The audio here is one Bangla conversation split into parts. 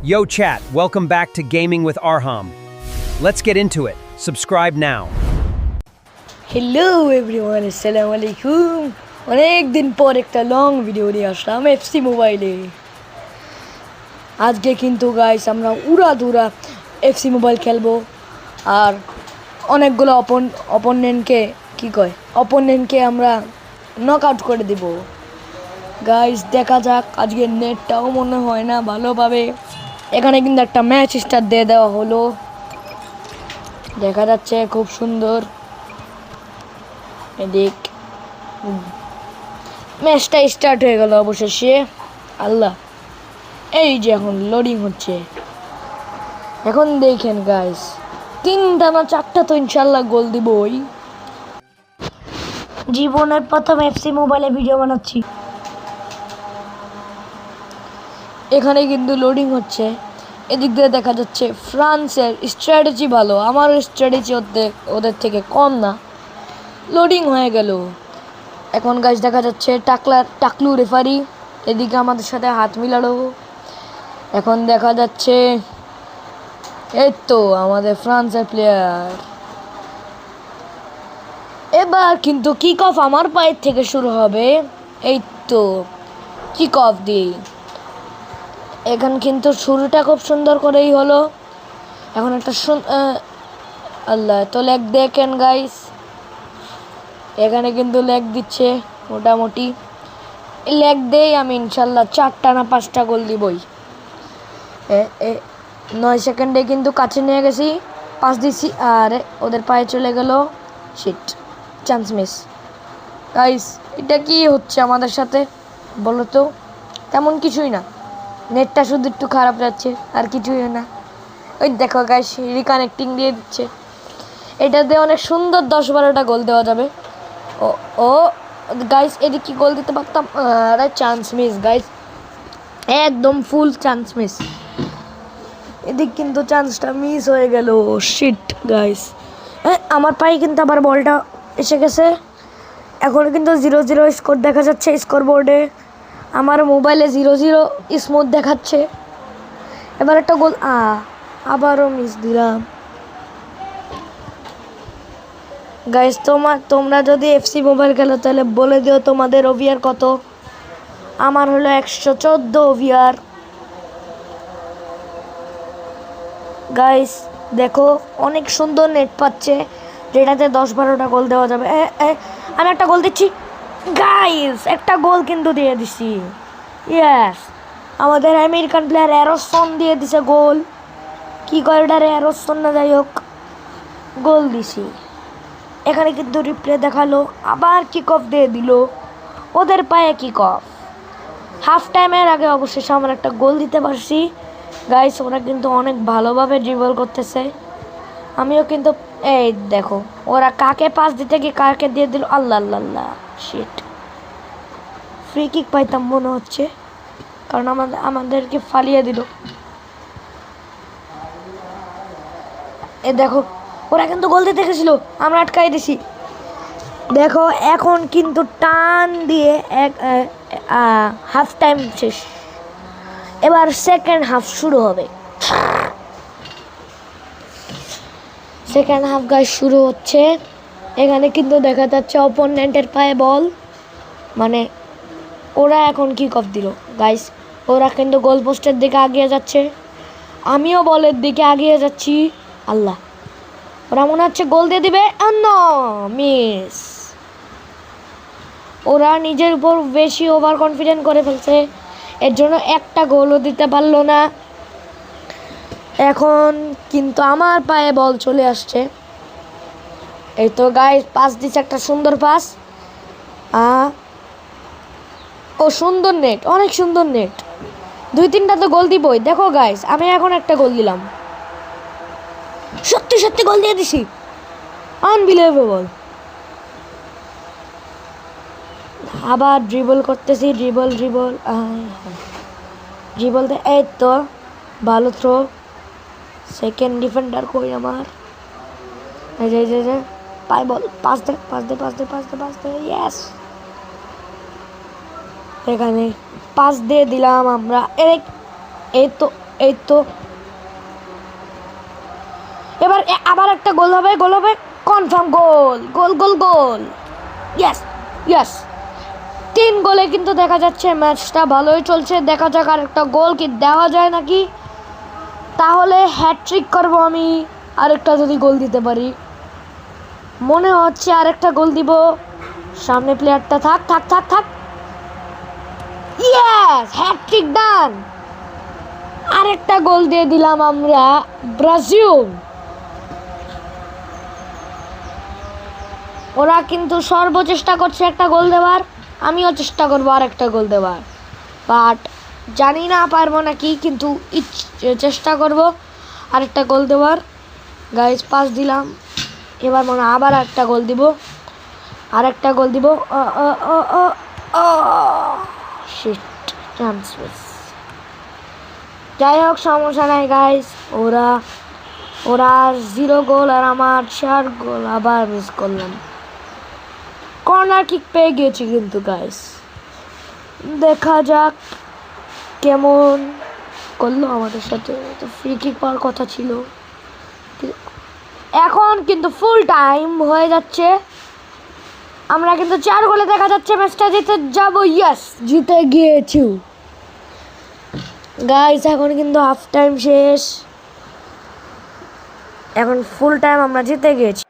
Yo chat, welcome back to Gaming with Arham. Let's get into it. Subscribe now. Hello everyone, আসসালামু আলাইকুম। অনেক দিন পর একটা লং ভিডিও নিয়ে আসলাম এফসি মোবাইলে। আজকে কিন্তু গাইস আমরা উড়াধুরা এফসি মোবাইল খেলবো আর অনেকগুলো অপোনেন্টকে আমরা নক আউট করে দিব। গাইস দেখা যাক, আজকে নেটটাও মনে হয় না ভালোভাবে। এখানে কিন্তু একটা ম্যাচ স্টার্ট দিয়ে দেওয়া হলো, দেখা যাচ্ছে খুব সুন্দর। এদিক ম্যাচটা স্টার্ট হয়ে গেল অবশেষে। আল্লাহ, এই যে এখন লোডিং হচ্ছে। এখন দেখেন গাইস, 3টা না 4টা তো ইনশাল্লাহ গোল দিবই। জীবনের প্রথম এফসি মোবাইলে ভিডিও বানাচ্ছি। এখানে কিন্তু লোডিং হচ্ছে। এদিক দিয়ে দেখা যাচ্ছে ফ্রান্সের স্ট্র্যাটেজি ভালো, আমার স্ট্র্যাটেজি ওদের থেকে কম না। লোডিং হয়ে গেল। এখন গাইস দেখা যাচ্ছে টাকলু রেফারি এদিকে আমাদের সাথে হাত মিলালো। এখন দেখা যাচ্ছে এই তো আমাদের ফ্রান্সের প্লেয়ার। এবার কিন্তু কিক অফ আমার পায়ের থেকে শুরু হবে। এই তো কিক অফ দিই। এখন কিন্তু শুরুটা খুব সুন্দর করেই হলো। এখন একটা আল্লাহ, তো লেগ দেখেন গাইস, এখানে কিন্তু লেগ দিচ্ছে মোটামুটি। লেগ দেই আমি ইনশাল্লাহ 4টা না 5টা গোল দিবই। 9 সেকেন্ডে কিন্তু কাছে নিয়ে গেছি, পাস দিছি আর ওদের পায়ে চলে গেল। Sheet, chance miss. গাইস এটা কি হচ্ছে আমাদের সাথে বলো তো? তেমন কিছুই না, নেটটা শুধু একটু খারাপ যাচ্ছে আর কিছুই না। ওই দেখো গাইস, রিকানেক্টিং দিয়ে দিচ্ছে। এটা দিয়ে অনেক সুন্দর 10-12টা গোল দেওয়া যাবে। ও গাইস, এদিকে কি গোল দিতে পারতাম, আরে চান্স মিস গাইস, একদম ফুল চান্স মিস। এদিক কিন্তু চান্সটা মিস হয়ে গেল। শিট গাইস, আমার পায়ে কিন্তু আবার বলটা এসে গেছে। এখন কিন্তু 0-0 স্কোর দেখা যাচ্ছে স্কোর বোর্ডে। আমার মোবাইলে 0-0 স্মুথ দেখাচ্ছে। এবার একটা গোল, আবারও মিস দিলাম। গাইস তোমরা যদি এফসি মোবাইল খেলো তাহলে বলে দিও তোমাদের ওভিআর কত। আমার হলো 114 ওভিআর। গাইস দেখো, অনেক সুন্দর নেট পাচ্ছে, যেটাতে 10-12টা গোল দেওয়া যাবে। আমি একটা গোল দিচ্ছি গাইস, একটা গোল কিন্তু দিয়ে দিছি। ইয়েস, আমাদের আমেরিকান প্লেয়ার অ্যারোসন দিয়ে দিছে গোল। কি কয় ওটা, অ্যারোসন না, যাই হোক গোল দিছি। এখানে কিন্তু রিপ্লে দেখালো, আবার কিক অফ দিয়ে দিল। ওদের পায়ে কিক অফ। হাফ টাইমের আগে অবশেষে আমরা একটা গোল দিতে পারছি। গাইস ওরা কিন্তু অনেক ভালোভাবে ড্রিবল করতেছে। আমিও কিন্তু এই দেখো, ওরা কাকে পাস দিতে গিয়ে কাকে দিয়ে দিল। আল্লাহ আল্লাহ আল্লাহ, শিট। ফ্রি কিক পাইতাম মনে হচ্ছে, কারণ আমাদেরকে ফালিয়ে দিল। এ দেখো, ওরা কিন্তু গোল দিতে গেছিল, আমরা আটকাই দিছি। দেখো এখন কিন্তু টান দিয়ে হাফ টাইম শেষ। এবার সেকেন্ড হাফ শুরু হবে। সেকেন্ড হাফ গাইস শুরু হচ্ছে। এখানে কিন্তু দেখা যাচ্ছে অপোনেন্টের পায়ে বল, মানে ওরা এখন কিক অফ দিল। গাইস ওরা কিন্তু গোল পোস্টের দিকে আগিয়ে যাচ্ছে, আমিও বলের দিকে আগিয়ে যাচ্ছি। আল্লাহ, ওরা মনে হচ্ছে গোল দিয়ে দিবে। মিস। ওরা নিজের উপর বেশি ওভার কনফিডেন্ট করে ফেলছে, এর জন্য একটা গোলও দিতে পারলো না। এখন কিন্তু আমার পায়ে বল চলে আসছে। এই তো গাইস, পাস দিচ্ছে একটা সুন্দর পাস। ও সুন্দর নেট, অনেক সুন্দর নেট। 2-3টা তো গোল দিবই। দেখো গাইস, আমি এখন একটা গোল দিলাম, সত্যি সত্যি গোল দিয়ে দিছি। আনবিলিভেবল। আবার ড্রিবল করতেছি, ড্রিবল এই তো ভালো থ্রো। সেকেন্ড ডিফেন্ডার কই আমার, এই যে পাই বল, পাস দে। ইয়েস, এখানে পাস দিয়ে দিলাম আমরা। এই তো এই তো এবার আবার একটা গোল হবে, কনফার্ম গোল, গোল গোল গোল। ইয়েস ইয়েস, 3 গোলে কিন্তু দেখা যাচ্ছে ম্যাচটা ভালোই চলছে। দেখা যাক আর একটা গোল কি দেওয়া যায় নাকি, তাহলে হ্যাট্রিক করব আমি। আরেকটা যদি গোল দিতে পারি, মনে হচ্ছে আরেকটা গোল দিব। সামনে প্লেয়ারটা থাক থাক থাক থাক। ইয়েস, হ্যাট্রিক ডান। আরেকটা গোল দিয়ে দিলাম আমরা ব্রাজিল। ওরা কিন্তু সর্বচেষ্টা করছে একটা গোল দেওয়ার, আমিও চেষ্টা করবো আর একটা গোল দেওয়ার, বাট জানি না পারবো নাকি, কিন্তু চেষ্টা করব আরেকটা গোল দেওয়ার। গাইস পাস দিলাম, এবার মনে আবার একটা গোল দিব, আরেকটা গোল দিব। Shit, chance miss. যাই হোক, সমস্যা নাই গাইস। ওরা 0 গোল আর আমার 4 গোল, আবার মিস করলাম। কর্নার কিক পেয়ে গিয়েছি কিন্তু গাইস, দেখা যাক কেমন করলো আমাদের সাথে। তো ফ্রি কিক পাওয়ার কথা ছিল। এখন কিন্তু ফুল টাইম হয়ে যাচ্ছে, আমরা কিন্তু 4 গোলে দেখা যাচ্ছে ম্যাচটা জিতে যাব। ইয়েস, জিতে গিয়েছি গাইস। এখন কিন্তু হাফ টাইম শেষ, এখন ফুল টাইম আমরা জিতে গিয়েছি।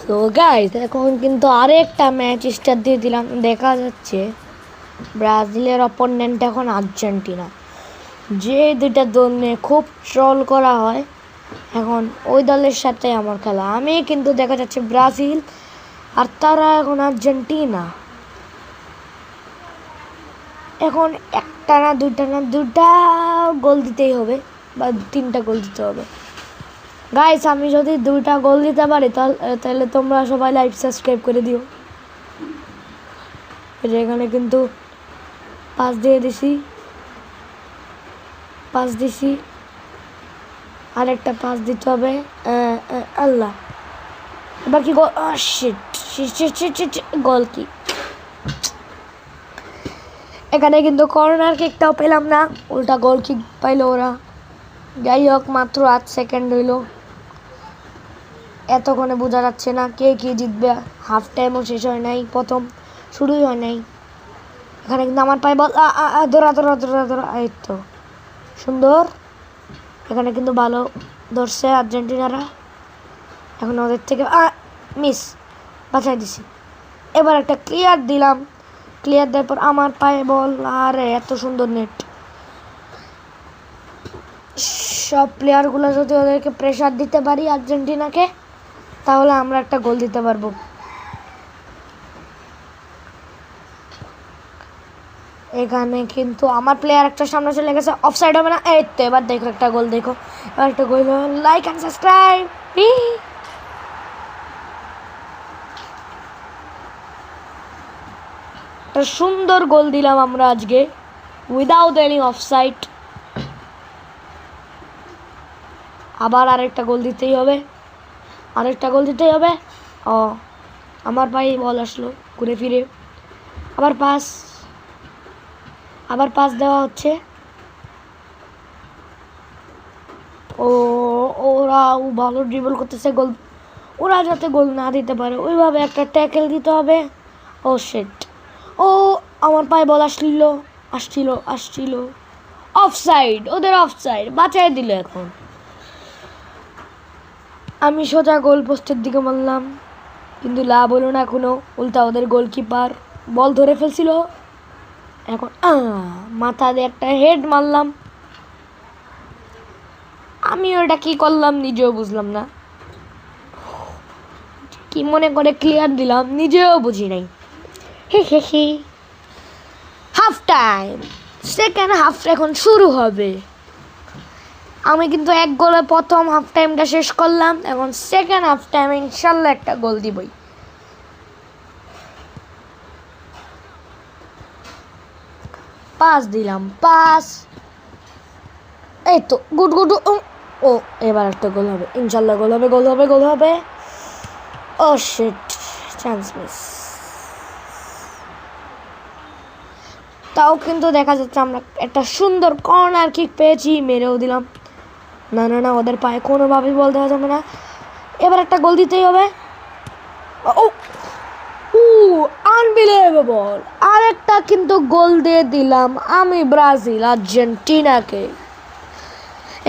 তো গাইস, এখন কিন্তু আরেকটা ম্যাচ স্টার্ট দিয়ে দিলাম। দেখা যাচ্ছে ব্রাজিলের অপোনেন্ট এখন আর্জেন্টিনা, যে দুইটা দল নিয়ে খুব ট্রল করা হয়, এখন ওই দলের সাথে আমার খেলা। আমি কিন্তু দেখা যাচ্ছে ব্রাজিল, আর তারা এখন আর্জেন্টিনা। এখন দুইটা গোল দিতেই হবে, বা 3টা গোল দিতে হবে। গাইস, আমি যদি 2টা গোল দিতে পারি তাহলে তোমরা সবাই লাইক সাবস্ক্রাইব করে দিও। এখানে কিন্তু পাস দিছি, আরেকটা পাস দিতে হবে। আল্লাহ, এবার কি গোল? শিট, গোল কি? এখানে কিন্তু কর্নার কিকটাও পেলাম না, উল্টা গোল কিক পাইলো ওরা। যাই হোক, মাত্র 8 সেকেন্ড হইল, এতক্ষণে বোঝা যাচ্ছে না কে কি জিতবে। হাফ টাইমও শেষ হয় নাই, প্রথম শুরুই হয় নাই। এখানে কিন্তু আমার পায়ে বল, ধরা, এই তো সুন্দর। এখানে কিন্তু ভালো ধরছে আর্জেন্টিনারা, এখন ওদের থেকে মিস, বাঁচাই দিছি। এবার একটা ক্লিয়ার দিলাম, ক্লিয়ার দেওয়ার পর আমার পায়ে বল, আরে এত সুন্দর নেট। সব প্লেয়ারগুলো যদি ওদেরকে প্রেশার দিতে পারি আর্জেন্টিনাকে, তাহলে আমরা একটা গোল দিতে পারবো। এখানে কিন্তু আমার প্লেয়ার একটা সামনে চলে গেছে, অফসাইড হবে না। এই তো এবার দেখো একটা গোল, দেখো এবার একটা গোল। Like and subscribe. একটা সুন্দর গোল দিলাম আমরা আজকে, উইদাউট এনি অফসাইড। আবার আরেকটা গোল দিতেই হবে, ও আমার পায়ে বল আসলো ঘুরে ফিরে। আবার পাস দেওয়া হচ্ছে। ওরা ভালো ড্রিবল করতেছে, গোল ওরা যাতে গোল না দিতে পারে ওইভাবে একটা ট্যাকেল দিতে হবে। ও শিট, আমার পায়ে বল আসছিল। অফসাইড, ওদের অফসাইড, বাঁচাই দিল। এখন আমি সোজা গোল পোস্টের দিকে মারলাম, কিন্তু লাভ হলো না এখনো, উল্টা ওদের গোলকিপার বল ধরে ফেলছিল। এখন মাথা দিয়ে একটা হেড মারলাম, আমি ওটা কি করলাম নিজেও বুঝলাম না, কি মনে করে ক্লিয়ার দিলাম নিজেও বুঝি নাই। হাফ টাইম, সেকেন্ড হাফ এখন শুরু হবে। আমি কিন্তু এক গোলে প্রথম হাফ টাইমটা শেষ করলাম, এখন সেকেন্ড হাফ টাইমে ইনশাল্লাহ একটা গোল দিবই। পাস দিলাম, পাস, এই তো গুড গুড। ও এবার একটা গোল হবে, ইনশাল্লাহ গোল হবে, গোল হবে, গোল হবে। ও শিট, চান্স মিস। তাও কিন্তু দেখা যাচ্ছে আমরা একটা সুন্দর কর্নার কিক পেয়েছি, মেরেও দিলাম। না না না, ওদের পায়ে কোনোভাবেই বল দেওয়া যাবে না, এবার একটা গোল দিতেই হবে। ও আনবিলিভেবল, আরেকটা কিন্তু গোল দিয়ে দিলাম আমি ব্রাজিল আর্জেন্টিনাকে।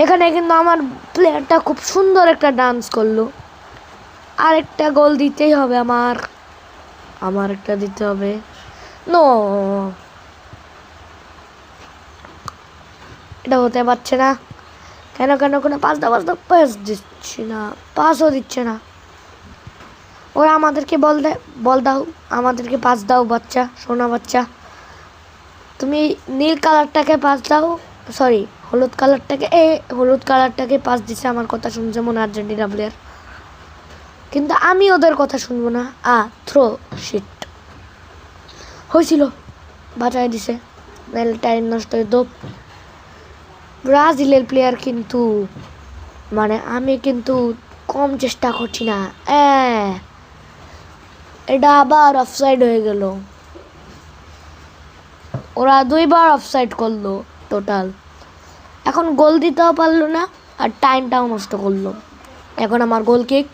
এখানে কিন্তু আমার প্লেয়ারটা খুব সুন্দর একটা ডান্স করলো। আরেকটা গোল দিতেই হবে আমার একটা দিতে হবে। নো, এটা হতে পারছে না। কেন কেন কোনো পাস দাও, পাস দিচ্ছে না, পাসও দিচ্ছে না। ওরা আমাদেরকে বল দাও, আমাদেরকে পাস দাও বাচ্চা, সোনা বাচ্চা। তুমি নীল কালারটাকে পাস দাও, সরি হলুদ কালারটাকে, হলুদ কালারটাকে পাস দিছে। আমার কথা শুনছে মনে আর্জেন্টিনা প্লেয়ার, কিন্তু আমি ওদের কথা শুনবো না। থ্রো, শিট হয়েছিল, বাঁচাই দিছে, নাহলে টাইম নষ্ট হয়ে দোপ। ব্রাজিলের প্লেয়ার কিন্তু মানে আমি কিন্তু কম চেষ্টা করছি না। এটা আবার অফসাইড হয়ে গেল, ওরা 2বার অফসাইড করলো টোটাল। এখন গোল দিতেও পারলো না আর টাইমটাও নষ্ট করলো। এখন আমার goal kick,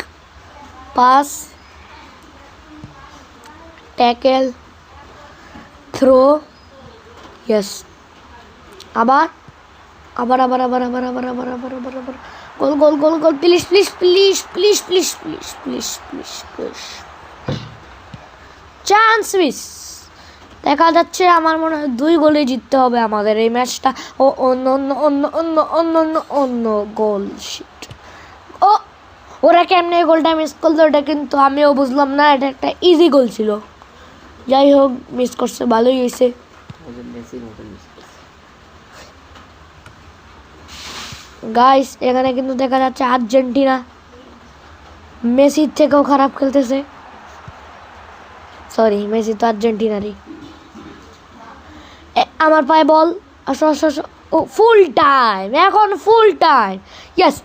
pass, tackle, throw, yes, আবার আবার আবার আবার আবার আবার আবার আবার আবার আবার goal goal goal goal, please please please please please please please please please. Chance miss. দেখা যাচ্ছে আমার মনে হয় 2 গোলে জিততে হবে আমাদের এই ম্যাচটা। ও অন্য অন্য অন্য অন্য অন্য অন্য অন্য গোল, শিট। ও ওরা কেমনে গোলটা মিস করলো, এটা কিন্তু আমিও বুঝলাম না। এটা একটা ইজি গোল ছিল, যাই হোক মিস করছে, ভালোই হয়েছে। গাইস এখানে কিন্তু দেখা যাচ্ছে আর্জেন্টিনা মেসির থেকেও খারাপ খেলতেছে। সরি, মেসি তো আর্জেন্টিনারই। আমার পায়ে বল, আসো আসো আসো। ও ফুল টাইম, এখন ফুল টাইম, ইয়েস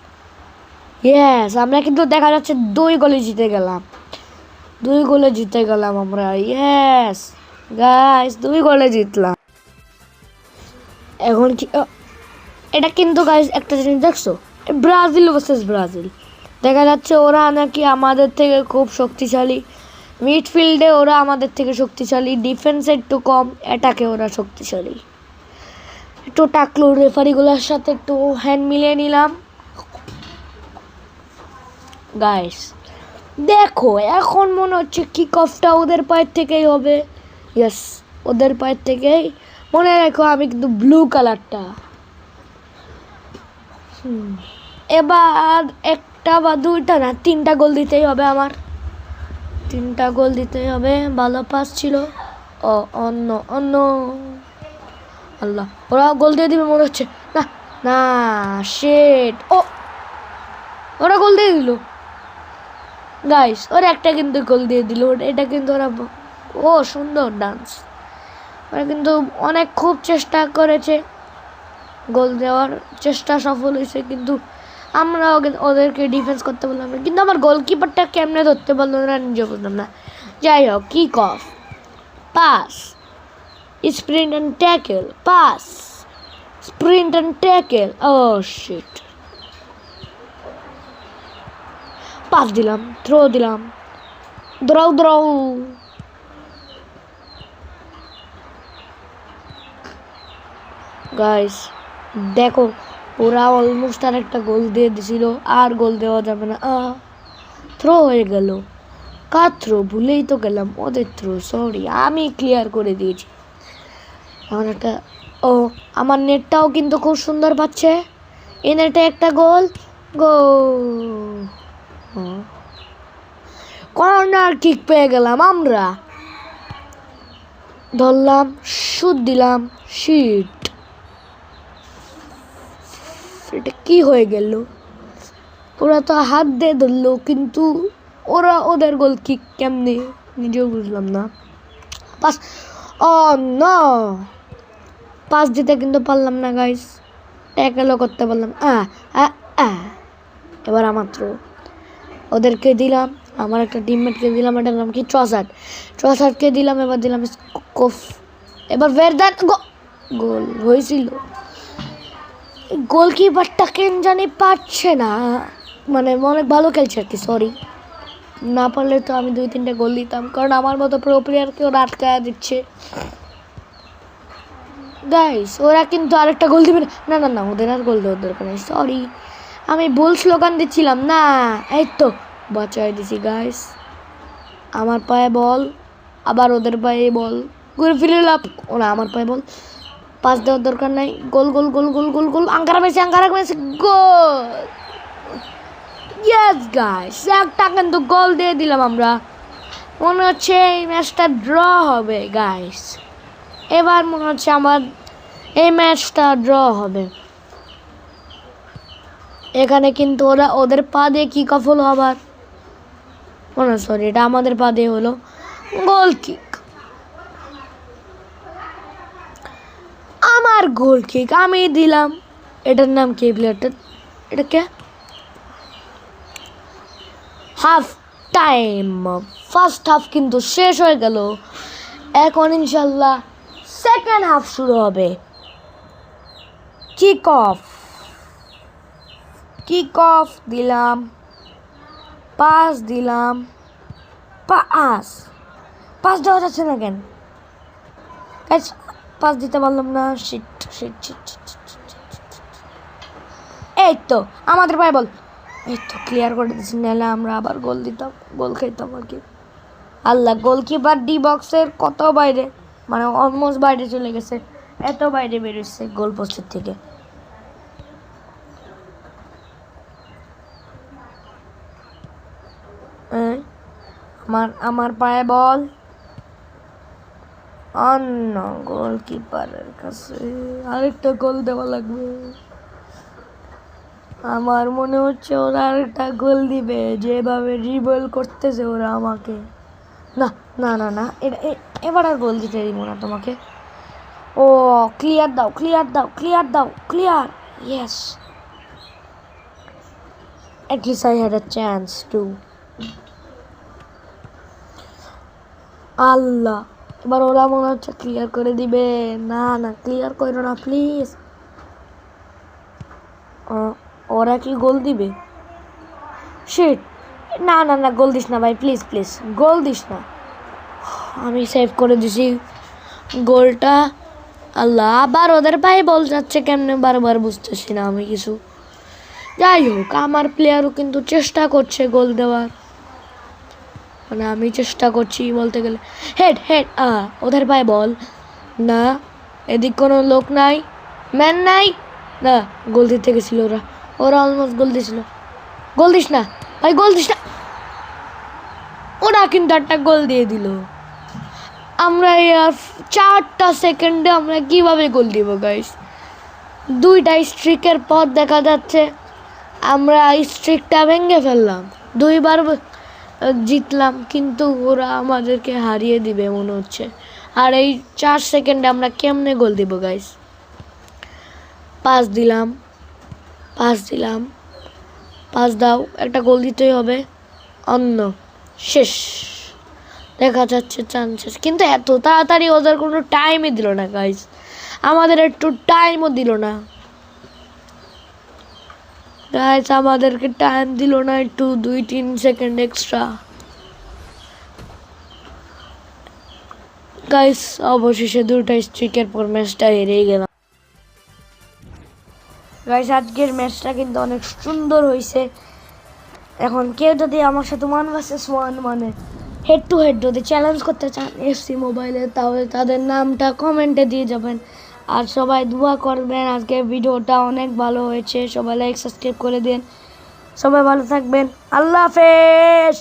ইয়েস। আমরা কিন্তু দেখা যাচ্ছে 2 গোলে জিতে গেলাম, 2 গোলে জিতে গেলাম আমরা, ইয়েস গাইস 2 গোলে জিতলাম। এখন কি এটা কিন্তু গাইস একটা জিনিস দেখছো, ব্রাজিল ভার্সেস ব্রাজিল, দেখা যাচ্ছে ওরা নাকি আমাদের থেকে খুব শক্তিশালী। মিডফিল্ডে ওরা আমাদের থেকে শক্তিশালী, ডিফেন্সে একটু কম, অ্যাটাকে ওরা শক্তিশালী। একটু টাকলু রেফারিগুলোর সাথে একটু হ্যান্ড মিলিয়ে নিলাম। গাইস দেখো এখন মনে হচ্ছে কিক অফটা ওদের পায়ের থেকেই হবে, ইয়েস ওদের পায়ের থেকেই। মনে রাখো আমি কিন্তু ব্লু কালারটা। এবার একটা বা 2টা না 3টা গোল দিতেই হবে আমার, 3টা গোল দিতেই হবে। ভালো পাস ছিল। ও অন্য অন্য, আল্লাহ ওরা গোল দিয়ে দিবে মনে হচ্ছে। না না, শিট। ও ওরা গোল দিয়ে দিল গাইস, ওরা একটা কিন্তু গোল দিয়ে দিল। এটা কিন্তু ওরা, ও সুন্দর ডান্স। ওরা কিন্তু অনেক খুব চেষ্টা করেছে, গোল দেওয়ার চেষ্টা সফল হয়েছে, কিন্তু আমরা ওদেরকে ডিফেন্স করতে বললাম না। কিন্তু আমার গোলকিপারটা কেমনে ধরতে পারলো না নিজে বুঝলাম না। যাই হোক, kick off, pass, sprint and tackle, pass, sprint and tackle, oh shit. Pass দিলাম, থ্রো দিলাম, দৌড়াও দৌড়াও। গাইস দেখো ওরা অলমোস্ট আর একটা গোল দিয়ে দিছিল, আর গোল দেওয়া যাবে না। থ্রো হয়ে গেল, কার থ্রো ভুলেই তো গেলাম, ওদের থ্রো, সরি আমি ক্লিয়ার করে দিয়েছি। এখন একটা, ও আমার নেটটাও কিন্তু খুব সুন্দর পাচ্ছে, এই নেটে একটা গোল, গোল। কর্নার কিক পেয়ে গেলাম আমরা, ধরলাম, শুট দিলাম, শিট। এটা কি হয়ে গেল? ওরা তো হাত দিয়ে ধরলো, কিন্তু ওরা ওদের গোল কিক কেমনে নিজেও বুঝলাম না। পাস, ও নো, পাস দিতে কিন্তু পারলাম না গাইস, ট্যাকেলও করতে পারলাম। এবার আমার থ্রো, ওদেরকে দিলাম, আমার একটা টিমমেটকে দিলাম, এটার নাম কি ট্রসার্ডকে দিলাম, এবার দিলাম স্কোফ, এবার ভেরদান, গোল হয়েছিল। গোলকিপারটা কেন জানি পারছে না, মানে অনেক ভালো খেলছে আর কি, সরি, না পারলে তো আমি 2-3টা গোল দিতাম, কারণ আমার মতো প্রো প্লেয়ারকে ওরা আটকায়া দিচ্ছে গাইস। ওরা কিন্তু আরেকটা গোল দিবে না, না না, ওদের আর গোল দেওয়ার দরকার নেই, সরি, আমি ভুল স্লোগান দিচ্ছিলাম না। এই তো বাঁচাই দিছি গাইস। আমার পায়ে বল, আবার ওদের পায়ে বল, ঘুরে ফিরে লাভ, ওরা আমার পায়ে বল, পাস দেওয়ার দরকার নাই, goal goal goal goal goal goal, আঙ্কারা মেসি গোল। ইয়েস গাইস, একটা কিন্তু গোল দিয়ে দিলাম আমরা। মনে হচ্ছে এই ম্যাচটা ড্র হবে গাইস, এবার মনে হচ্ছে আমার এই ম্যাচটা ড্র হবে। এখানে কিন্তু ওরা ওদের পা দিয়ে কিক অফ হলো আবার, সরি, এটা আমাদের পা দিয়ে হলো গোল কিক। আমার গোল কিক আমি দিলাম। এটার নাম কি প্লেয়ারটা? এটা কে? হাফ টাইম, ফার্স্ট হাফ কিন্তু শেষ হয়ে গেল, এখন ইনশাল্লাহ সেকেন্ড হাফ শুরু হবে। কিক অফ দিলাম, পাস দিলাম, পাস দেওয়া যাচ্ছে না কেন? পাস দিতে পারলাম না, শিট। এই তো আমাদের পায়ে বল, এই তো ক্লিয়ার করে দিচ্ছি, নাহলে আমরা আবার গোল দিতাম, গোল খাইতাম আর কি। আল্লাহ, গোলকিপার ডি বক্সের কত বাইরে, মানে অলমোস্ট বাইরে চলে গেছে, এত বাইরে বেরোচ্ছে গোল পোস্টের থেকে। আমার পায়ে বল, অন্য গোলকিপারের কাছে, আরেকটা গোল দেওয়া লাগবে। আমার মনে হচ্ছে ওরা আরেকটা গোল দিবে, যেভাবে রিবল করতেছে ওরা আমাকে। না না না না, এবার আর গোল দিতে দিব না তোমাকে। ও ক্লিয়ার দাও, yes, at least I had a chance to. আল্লাহ, এবার ওরা মনে হচ্ছে ক্লিয়ার করে দিবে। না না, ক্লিয়ার করো না প্লিজ। ওরা কি গোল দিবে? শিট, না না না, গোল দিস না ভাই, প্লিজ গোল দিস না। আমি সেভ করে দিছি গোলটা। আল্লাহ, আবার ওদের পায়ে বল যাচ্ছে কেমনে বারবার বুঝতেছি না আমি কিছু। যাই হোক, আমার প্লেয়ারও কিন্তু চেষ্টা করছে গোল দেওয়ার, মানে আমি চেষ্টা করছি বলতে গেলে। হেড, ওদের পায়ে বল না, এদিক কোনো লোক নাই, ম্যান নাই, না গোল দিতে গেছিল ওরা অলমোস্ট গোল দিছিল। গোল দিস না ভাই, গোল দিস না। ওরা কিন্তু একটা গোল দিয়ে দিল। আমরা 4টা সেকেন্ডে আমরা কিভাবে গোল দিব গাইস? 2টা স্ট্রিকের পর দেখা যাচ্ছে আমরা স্ট্রিকটা ভেঙে ফেললাম, 2বার জিতলাম, কিন্তু ওরা আমাদেরকে হারিয়ে দিবে মনে হচ্ছে। আর এই 4 সেকেন্ডে আমরা কেমনে গোল দিব গাইস? পাস দিলাম, পাস দাও, একটা গোল দিতেই হবে, অন্য শেষ। দেখা যাচ্ছে চান্সেস, কিন্তু এত তাড়াতাড়ি ওদের কোনো টাইমই দিল না গাইস, আমাদের একটু টাইমও দিল না গাইস, আমাদেরকে টাইম দিল না, একটু 2-3 সেকেন্ড এক্সট্রা গাইস। অবশেষে 2টা স্ট্রিকের পর ম্যাচটা হেরেই গেলাম গাইস। আজকের ম্যাচটা কিন্তু অনেক সুন্দর হয়েছে। এখন কেউ যদি আমার সাথে 1 vs 1 মানে হেড টু হেড যদি চ্যালেঞ্জ করতে চান এফসি মোবাইলে, তাহলে তাদের নামটা কমেন্টে দিয়ে যাবেন। আর সবাই দোয়া করবেন, আজকে ভিডিওটা অনেক ভালো হয়েছে, সবাই লাইক সাবস্ক্রাইব করে দিন। সবাই ভালো থাকবেন, আল্লাহ হাফেজ।